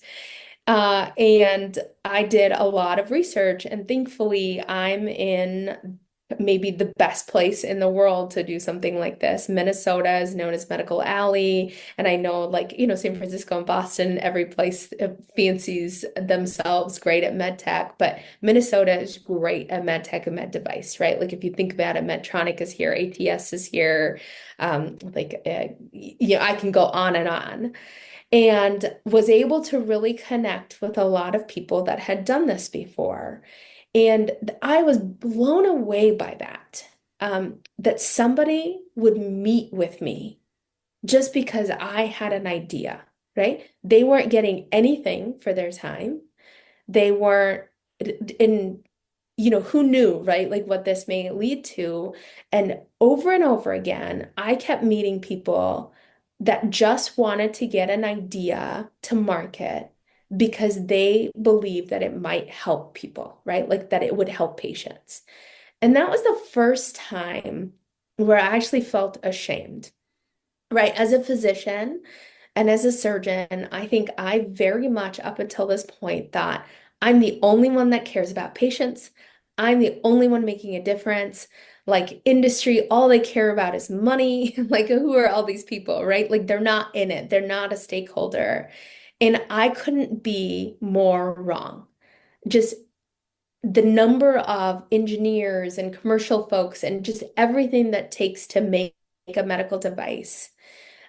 And I did a lot of research, and thankfully, I'm in maybe the best place in the world to do something like this. Minnesota is known as Medical Alley, and I know, like, San Francisco and Boston, every place fancies themselves great at med tech, but Minnesota is great at med tech and med device, right? Like, if you think about it, Medtronic is here, ATS is here, I can go on and on, and was able to really connect with a lot of people that had done this before. And I was blown away by that, that somebody would meet with me just because I had an idea, right? They weren't getting anything for their time. They weren't in, who knew, right? Like what this may lead to. And over again, I kept meeting people that just wanted to get an idea to market because they believed that it might help people, right? Like that it would help patients. And that was the first time where I actually felt ashamed, right? As a physician and as a surgeon, I think I very much up until this point thought I'm the only one that cares about patients. I'm the only one making a difference. Like industry, all they care about is money. Like, who are all these people, right? Like, they're not in it, they're not a stakeholder. And I couldn't be more wrong. Just the number of engineers and commercial folks and just everything that takes to make a medical device.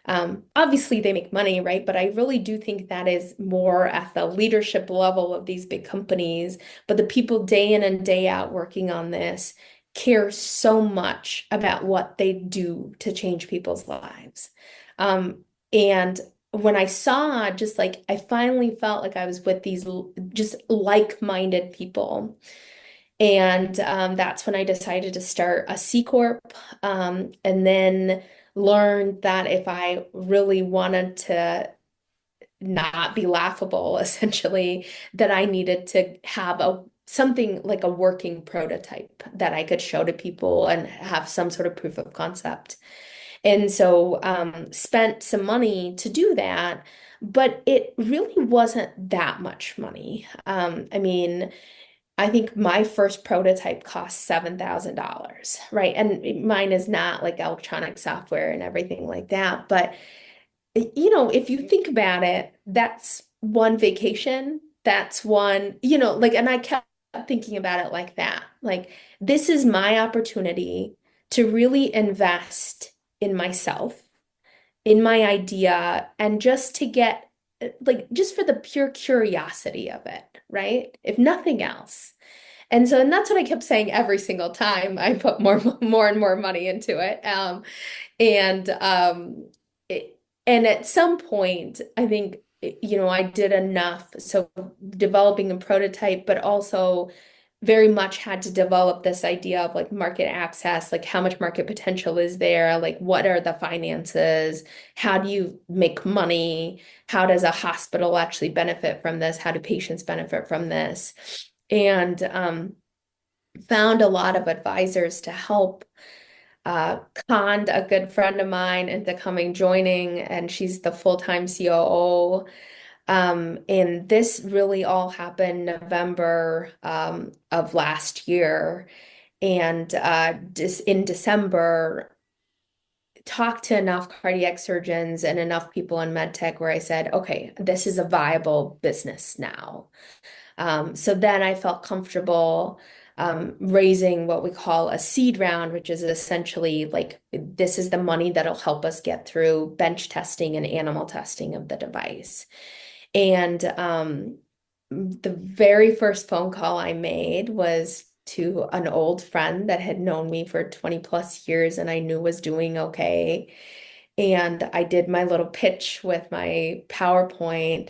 Obviously, they make money, right? But I really do think that is more at the leadership level of these big companies. But the people day in and day out working on this care so much about what they do to change people's lives. And when I saw, just like, I finally felt like I was with these just like-minded people. And that's when I decided to start a C Corp, and then learned that if I really wanted to not be laughable, essentially, that I needed to have a something like a working prototype that I could show to people and have some sort of proof of concept. And so spent some money to do that, but it really wasn't that much money. I mean, I think my first prototype cost $7,000, right? And mine is not like electronic software and everything like that. But, if you think about it, that's one vacation. That's one, like, and I kept thinking about it like that. Like, this is my opportunity to really invest in myself, in my idea, and just to get, like, just for the pure curiosity of it, right? If nothing else. And that's what I kept saying every single time I put more and more money into it. And it, and at some point, I think, I did enough. So developing a prototype, but also very much had to develop this idea of like market access, like how much market potential is there, like what are the finances, how do you make money, how does a hospital actually benefit from this, how do patients benefit from this, and found a lot of advisors to help. Conned a good friend of mine into coming joining, and she's the full-time COO. And this really all happened November of last year. And in December, talked to enough cardiac surgeons and enough people in med tech where I said, okay, this is a viable business now. So then I felt comfortable. raising what we call a seed round, which is essentially like this is the money that'll help us get through bench testing and animal testing of the device. And the very first phone call I made was to an old friend that had known me for 20 plus years and I knew was doing okay. And I did my little pitch with my PowerPoint.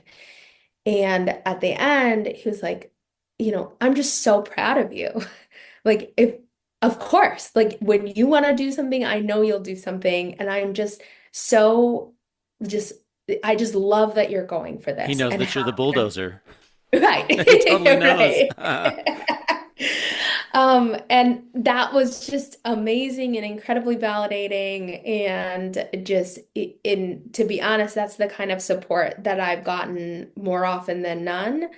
And at the end, he was like, I'm just so proud of you. Like, of course, like when you want to do something, I know you'll do something. And I'm just so, just, I just love that you're going for He this knows and that you're how, the bulldozer. right, He totally knows. right. And that was just amazing and incredibly validating. And just to be honest, that's the kind of support that I've gotten more often than none.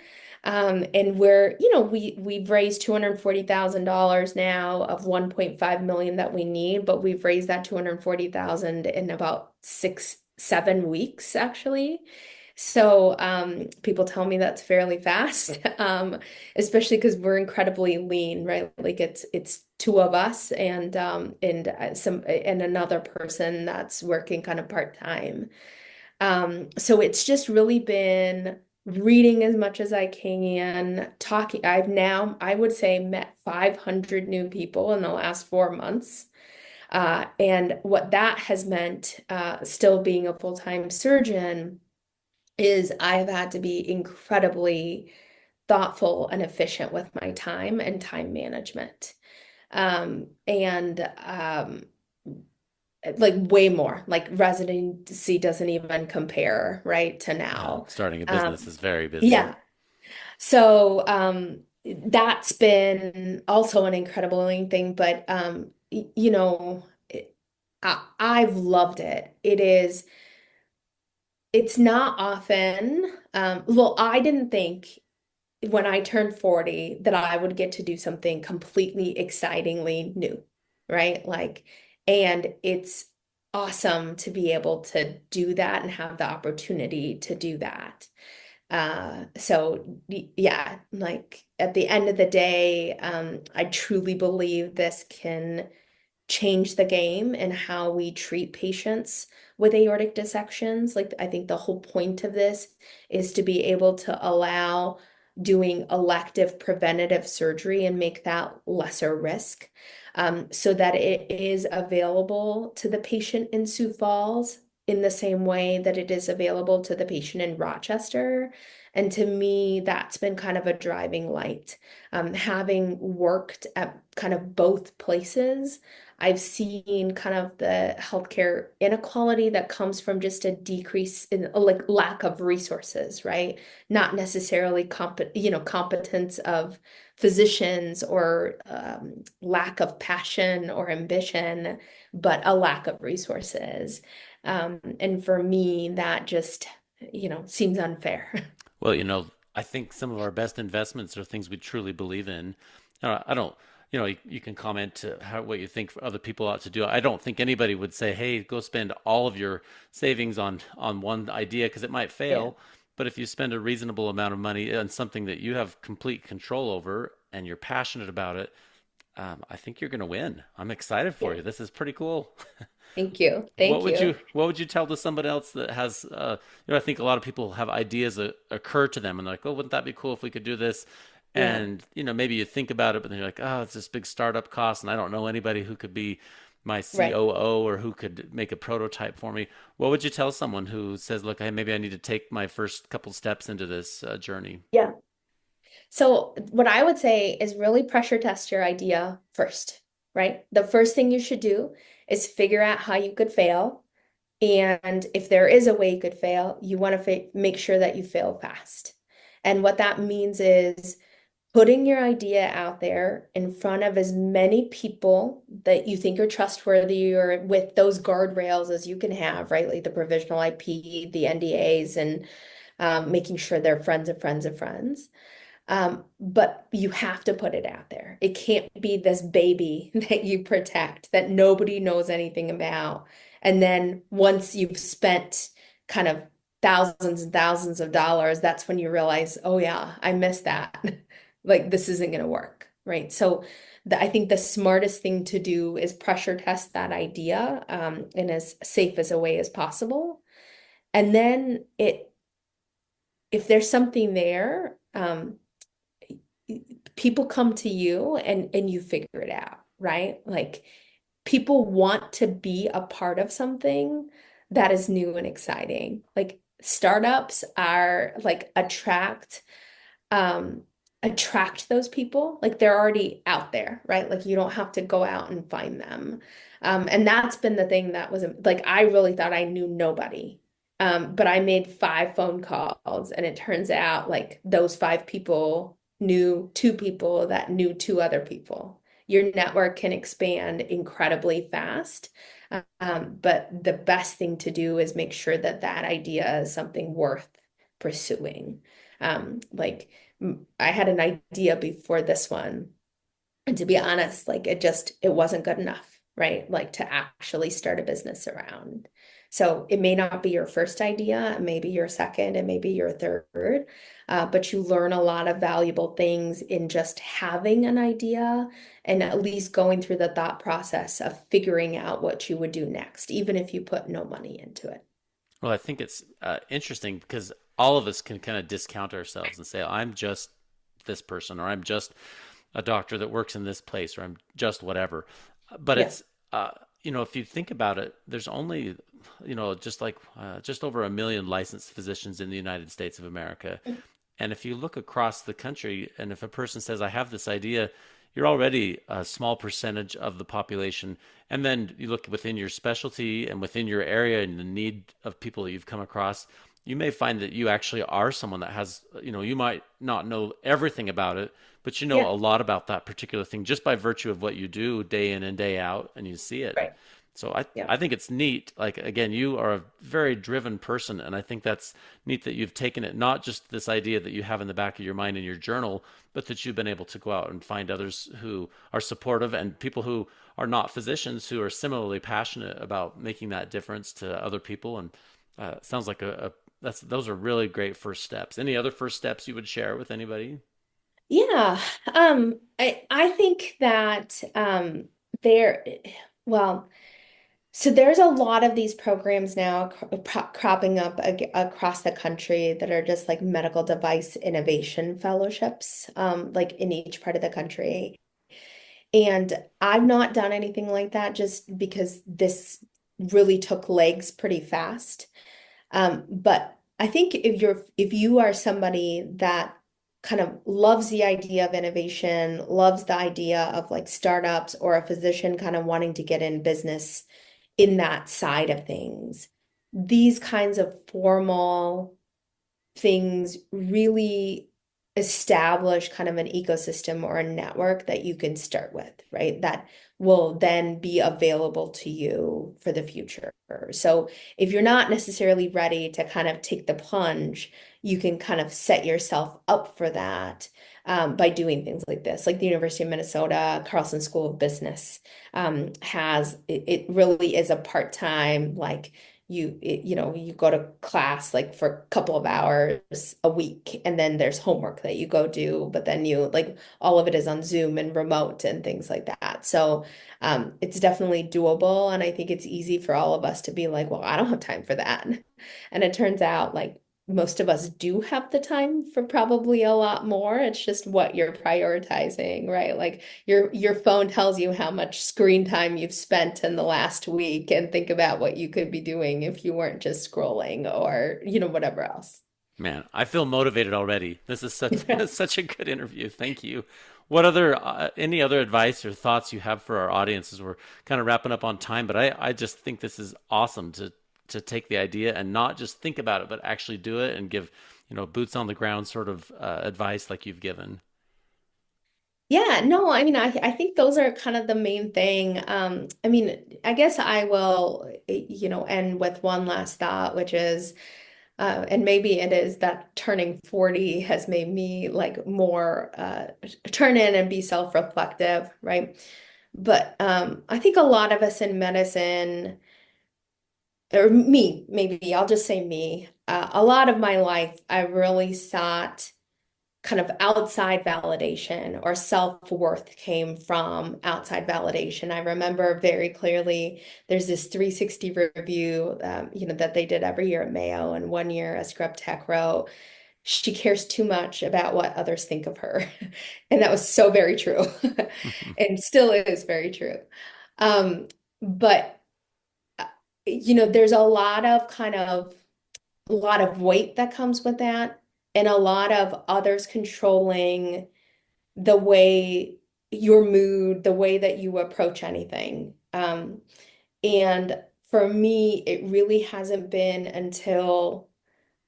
And we've raised $240,000 now of 1.5 million that we need, but we've raised that 240,000 in about 7 weeks, actually. So people tell me that's fairly fast, especially because we're incredibly lean, right? Like it's two of us and another person that's working kind of part-time. So it's just really been reading as much as I can, talking. I would say, met 500 new people in the last 4 months. And what that has meant, still being a full-time surgeon, is I've had to be incredibly thoughtful and efficient with my time and time management. And like way more, like residency doesn't even compare, right, to Yeah, now. starting a business Um, is very busy. yeah. So that's been also an incredible thing, but I've loved it. It's not often, well, I didn't think when I turned 40 that I would get to do something completely excitingly new, right? Like, and it's awesome to be able to do that and have the opportunity to do that. Yeah, like at the end of the day, I truly believe this can change the game and how we treat patients with aortic dissections. Like, I think the whole point of this is to be able to allow doing elective preventative surgery and make that lesser risk, so that it is available to the patient in Sioux Falls in the same way that it is available to the patient in Rochester. And to me, that's been kind of a driving light. Having worked at kind of both places, I've seen kind of the healthcare inequality that comes from just a decrease in like lack of resources, right? Not necessarily competence of physicians or lack of passion or ambition, but a lack of resources. And for me, that just, seems unfair. Well, I think some of our best investments are things we truly believe in. I don't, you can comment to what you think other people ought to do. I don't think anybody would say, "Hey, go spend all of your savings on one idea," because it might Yeah. fail. But if you spend a reasonable amount of money on something that you have complete control over and you're passionate about it, I think you're going to win. I'm excited for Yeah. you. This is pretty cool. Thank you. What Thank would you. you tell to somebody else that has I think a lot of people have ideas that occur to them and they're like, oh, wouldn't that be cool if we could do this? Yeah. And maybe you think about it, but then you're like, oh, it's this big startup cost, and I don't know anybody who could be my Right. COO or who could make a prototype for me. What would you tell someone who says, look, hey, maybe I need to take my first couple steps into this journey? Yeah. So, what I would say is really pressure test your idea first, right? The first thing you should do is figure out how you could fail. And if there is a way you could fail, you want to make sure that you fail fast. And what that means is putting your idea out there in front of as many people that you think are trustworthy or with those guardrails as you can have, right? Like the provisional IP, the NDAs, and making sure they're friends of friends of friends. But you have to put it out there. It can't be this baby that you protect that nobody knows anything about. And then once you've spent kind of thousands and thousands of dollars, that's when you realize, oh yeah, I missed that. Like this isn't going to work. right? So I think the smartest thing to do is pressure test that idea in as safe as a way as possible. And then if there's something there, people come to you and you figure it out, right? Like people want to be a part of something that is new and exciting. Like startups are like um attract those people. Like they're already out there, right? Like you don't have to go out and find them. And that's been the thing that was like I really thought I knew nobody. But I made 5 phone calls and it turns out like those 5 people knew 2 people that knew 2 other people. Your network can expand incredibly fast. But the best thing to do is make sure that that idea is something worth pursuing. Like I had an idea before this one, and to be honest, like it wasn't good enough, right? Like to actually start a business around. So it may not be your first idea, it may be your second, it may be your third, but you learn a lot of valuable things in just having an idea and at least going through the thought process of figuring out what you would do next, even if you put no money into it. Well, I think it's interesting because all of us can kind of discount ourselves and say, I'm just this person, or I'm just a doctor that works in this place, or I'm just whatever. But Yeah. it's, if you think about it, there's only, just over 1 million licensed physicians in the United States of America. And if you look across the country, and if a person says, I have this idea, you're already a small percentage of the population. And then you look within your specialty and within your area and the need of people that you've come across, you may find that you actually are someone that has, you might not know everything about it, but you know Yeah. a lot about that particular thing just by virtue of what you do day in and day out, and you see it. Right. So I Yeah. I think it's neat. Like again, you are a very driven person, and I think that's neat that you've taken it not just this idea that you have in the back of your mind in your journal, but that you've been able to go out and find others who are supportive and people who are not physicians who are similarly passionate about making that difference to other people. And sounds like those are really great first steps. Any other first steps you would share with anybody? Yeah. I think that there well, so there's a lot of these programs now cropping up across the country that are just like medical device innovation fellowships, like in each part of the country. And I've not done anything like that just because this really took legs pretty fast. But I think if you are somebody that kind of loves the idea of innovation, loves the idea of like startups or a physician kind of wanting to get in business in that side of things, these kinds of formal things really establish kind of an ecosystem or a network that you can start with, right? That will then be available to you for the future. So if you're not necessarily ready to kind of take the plunge, you can kind of set yourself up for that by doing things like this. Like the University of Minnesota, Carlson School of Business it really is a part-time like you go to class like for a couple of hours a week and then there's homework that you go do but then you like all of it is on Zoom and remote and things like that so it's definitely doable and I think it's easy for all of us to be like well I don't have time for that and it turns out like most of us do have the time for probably a lot more it's just what you're prioritizing right like your phone tells you how much screen time you've spent in the last week and think about what you could be doing if you weren't just scrolling or, whatever else. Man, I feel motivated already. This is such such a good interview. Thank you. What other any other advice or thoughts you have for our audience as we're kind of wrapping up on time? But I just think this is awesome to take the idea and not just think about it, but actually do it and give boots on the ground sort of advice like you've given. Yeah, no, I mean, I think those are kind of the main thing. I mean, I guess I will, end with one last thought, which is, and maybe it is that turning 40 has made me like more turn in and be self-reflective, right? But I think a lot of us in medicine, or maybe I'll just say me, a lot of my life, I really sought kind of outside validation or self-worth came from outside validation. I remember very clearly there's this 360 review, that they did every year at Mayo, and one year a scrub tech wrote, "She cares too much about what others think of her." And that was so very true, and still is very true. But there's a lot of weight that comes with that, and a lot of others controlling the way your mood, the way that you approach anything. And for me, it really hasn't been until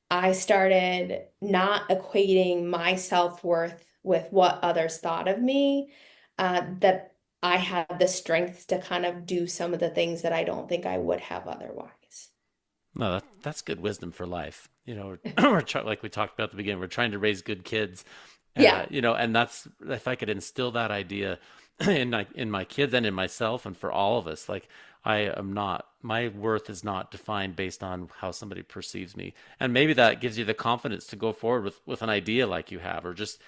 I started not equating my self-worth with what others thought of me, that I had the strength to kind of do some of the things that I don't think I would have otherwise. No, that's good wisdom for life. Like we talked about at the beginning, we're trying to raise good kids. Yeah. And that's, if I could instill that idea in my kids and in myself and for all of us, like my worth is not defined based on how somebody perceives me. And maybe that gives you the confidence to go forward with an idea like you have, or just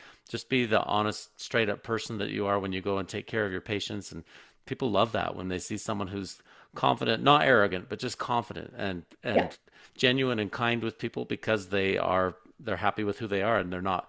be the honest, straight up person that you are when you go and take care of your patients. And people love that when they see someone who's confident, not arrogant, but just confident and Yeah. genuine and kind with people, because they're happy with who they are and they're not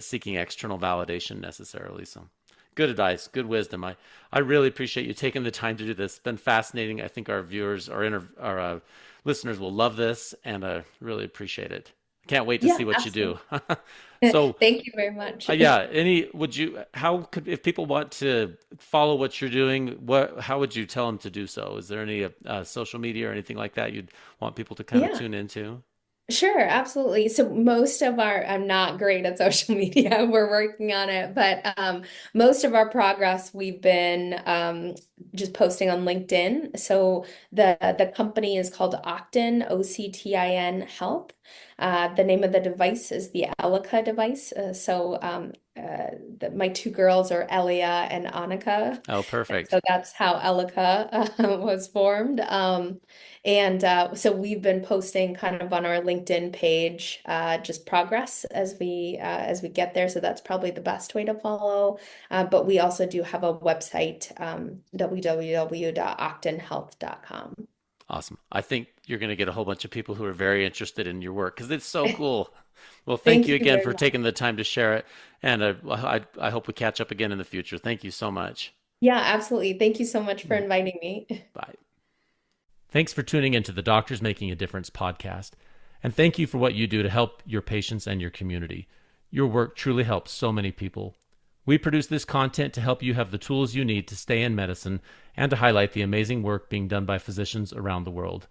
seeking external validation necessarily. So good advice, good wisdom. I really appreciate you taking the time to do this. It's been fascinating. I think our viewers, our listeners will love this, and I really appreciate it. Can't wait to Yeah, see what you do. absolutely. So Thank you very much. yeah, if people want to follow what you're doing, how would you tell them to do so? Is there any social media or anything like that you'd want people to kind of Yeah. tune into? Sure, absolutely. So I'm not great at social media. We're working on it, but most of our progress we've been just posting on LinkedIn. So the company is called Octin, Octin Health. The name of the device is the Elica device. My two girls are Elia and Annika. Oh, And so perfect. that's how Elica was formed. So we've been posting kind of on our LinkedIn page, just progress as we get there. So that's probably the best way to follow. But we also do have a website, www.octanhealth.com. Awesome. I think you're going to get a whole bunch of people who are very interested in your work because it's so cool. Well, thank Thank you you again very for much. taking the time to share it. And I hope we catch up again in the future. Thank you so much. Yeah, absolutely. Thank you so much for inviting me. Bye. Thanks for tuning into the Doctors Making a Difference podcast. And thank you for what you do to help your patients and your community. Your work truly helps so many people. We produce this content to help you have the tools you need to stay in medicine and to highlight the amazing work being done by physicians around the world.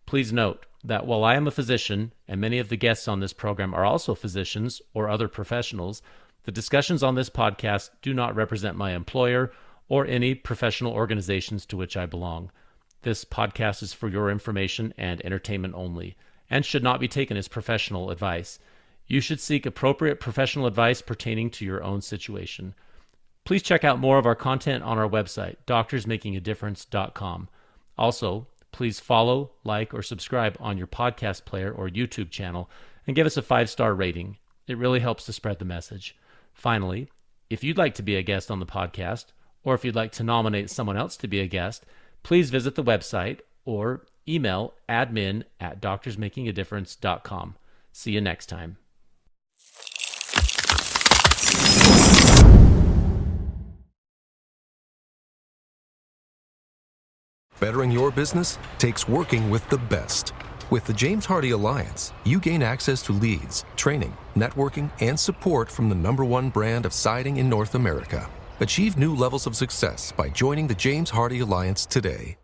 Please note that while I am a physician, and many of the guests on this program are also physicians or other professionals, the discussions on this podcast do not represent my employer or any professional organizations to which I belong. This podcast is for your information and entertainment only, and should not be taken as professional advice. You should seek appropriate professional advice pertaining to your own situation. Please check out more of our content on our website, doctorsmakingadifference.com. Also, please follow, like, or subscribe on your podcast player or YouTube channel, and give us a 5-star rating. It really helps to spread the message. Finally, if you'd like to be a guest on the podcast, or if you'd like to nominate someone else to be a guest, please visit the website or email admin@doctorsmakingadifference.com. See you next time. Bettering your business takes working with the best. With the James Hardie Alliance, you gain access to leads, training, networking, and support from the #1 brand of siding in North America. Achieve new levels of success by joining the James Hardie Alliance today.